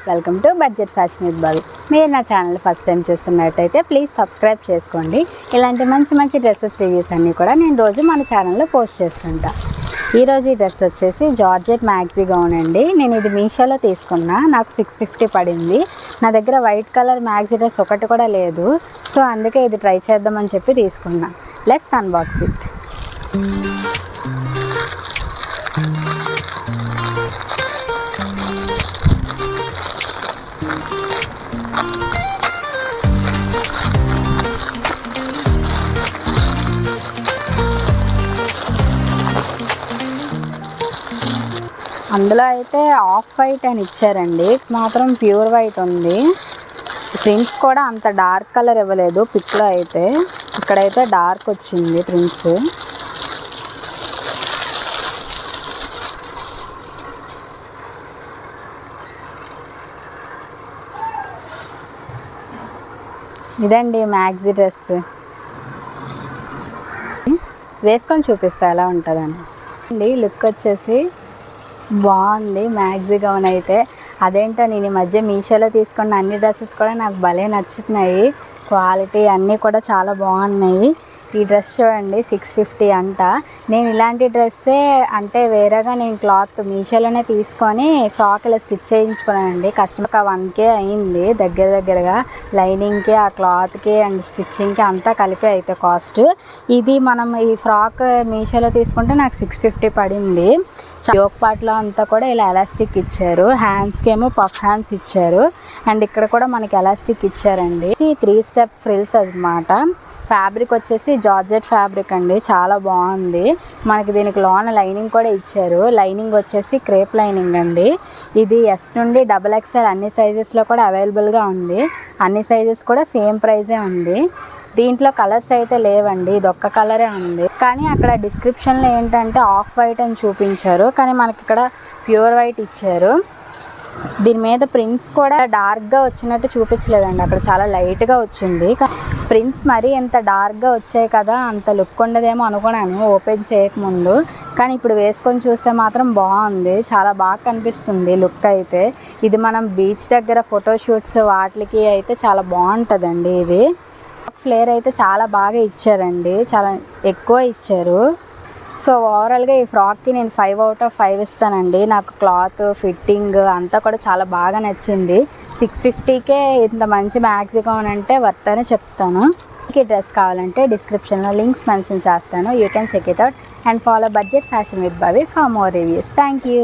Welcome to budget fashion with బావి. మీరు నా ఛానల్ ఫస్ట్ టైం చూస్తున్నట్టయితే ప్లీజ్ సబ్స్క్రైబ్ చేసుకోండి. ఇలాంటి మంచి మంచి డ్రెస్సెస్ రివ్యూస్ అన్నీ కూడా నేను రోజు మన ఛానల్లో పోస్ట్ చేస్తుంటా. ఈరోజు ఈ డ్రెస్ వచ్చేసి జార్జెట్ మ్యాక్సీ గౌన్ అండి. నేను ఇది మీషోలో తీసుకున్నా, నాకు 650 పడింది. నా దగ్గర వైట్ కలర్ మ్యాక్సీ డ్రెస్ ఒకటి కూడా లేదు, సో అందుకే ఇది ట్రై చేద్దామని చెప్పి తీసుకున్నా. Let's unbox it. అందులో అయితే ఆఫ్ వైట్ అని ఇచ్చారండి, మాత్రం ప్యూర్ వైట్ ఉంది. ప్రింట్స్ కూడా అంత డార్క్ కలర్ ఇవ్వలేదు పిక్లో అయితే, ఇక్కడైతే డార్క్ వచ్చింది ప్రింట్స్. ఇదండి మ్యాక్సీ డ్రెస్, వేసుకొని చూపిస్తా ఎలా ఉంటుందని. లుక్ వచ్చేసి బాగుంది మ్యాక్సీ గౌన్ అయితే. అదేంటో నేను ఈ మధ్య మీషోలో తీసుకున్న అన్ని డ్రెస్సెస్ కూడా నాకు భలే నచ్చుతున్నాయి, క్వాలిటీ అన్నీ కూడా చాలా బాగున్నాయి. ఈ డ్రెస్ చూడండి 650 అంట. నేను ఇలాంటి డ్రెస్సే అంటే వేరేగా నేను క్లాత్ మీషోలోనే తీసుకొని ఫ్రాక్ ఇలా స్టిచ్ చేయించుకున్నానండి. కస్టమర్కి 1K అయింది దగ్గరగా, లైనింగ్కి, ఆ క్లాత్కి అండ్ స్టిచ్చింగ్కి అంతా కలిపి అయితే కాస్ట్. ఇది మనం ఈ ఫ్రాక్ మీషోలో తీసుకుంటే నాకు 650 పడింది. యోక్ పార్ట్లో అంతా కూడా ఇలా ఎలాస్టిక్ ఇచ్చారు, హ్యాండ్స్కి ఏమో పఫ్ హ్యాండ్స్ ఇచ్చారు, అండ్ ఇక్కడ కూడా మనకి ఎలాస్టిక్ ఇచ్చారండి. 3 స్టెప్ ఫ్రిల్స్ అన్నమాట. ఫ్యాబ్రిక్ వచ్చేసి జార్జెట్ ఫ్యాబ్రిక్ అండి, చాలా బాగుంది. మనకి దీనికి లోన లైనింగ్ కూడా ఇచ్చారు. లైనింగ్ వచ్చేసి క్రేప్ లైనింగ్ అండి. ఇది S నుండి XXL అన్ని సైజెస్లో కూడా అవైలబుల్గా ఉంది. అన్ని సైజెస్ కూడా సేమ్ ప్రైజే ఉంది. దీంట్లో కలర్స్ అయితే లేవండి, ఇది ఒక్క కలరే ఉంది. కానీ అక్కడ డిస్క్రిప్షన్లో ఏంటంటే ఆఫ్ వైట్ అని చూపించారు, కానీ మనకి ఇక్కడ ప్యూర్ వైట్ ఇచ్చారు. దీని మీద ప్రింట్స్ కూడా డార్క్గా వచ్చినట్టు చూపించలేదండి, అక్కడ చాలా లైట్గా వచ్చింది. ప్రింట్స్ మరీ ఎంత డార్క్గా వచ్చాయి కదా, అంత లుక్ ఉండదేమో అనుకున్నాను ఓపెన్ చేయకముందు, కానీ ఇప్పుడు వేసుకొని చూస్తే మాత్రం బాగుంది, చాలా బాగా కనిపిస్తుంది లుక్ అయితే. ఇది మనం బీచ్ దగ్గర ఫోటోషూట్స్ వాటికి అయితే చాలా బాగుంటుందండి. ఇది ఫ్లేర్ అయితే చాలా బాగా ఇచ్చారండి, చాలా ఎక్కువ ఇచ్చారు. సో ఓవరాల్గా ఈ ఫ్రాక్కి నేను 5 out of 5 ఇస్తానండి. నాకు క్లాత్ ఫిట్టింగ్ అంతా కూడా చాలా బాగా నచ్చింది. 650కే ఇంత మంచి మ్యాక్సీ గౌన్ అంటే వర్త్ అని చెప్తాను. ఈ డ్రెస్ కావాలంటే డిస్క్రిప్షన్లో లింక్స్ మెన్షన్ చేస్తాను, you can check it out and follow budget fashion with Bavi for more reviews. Thank you.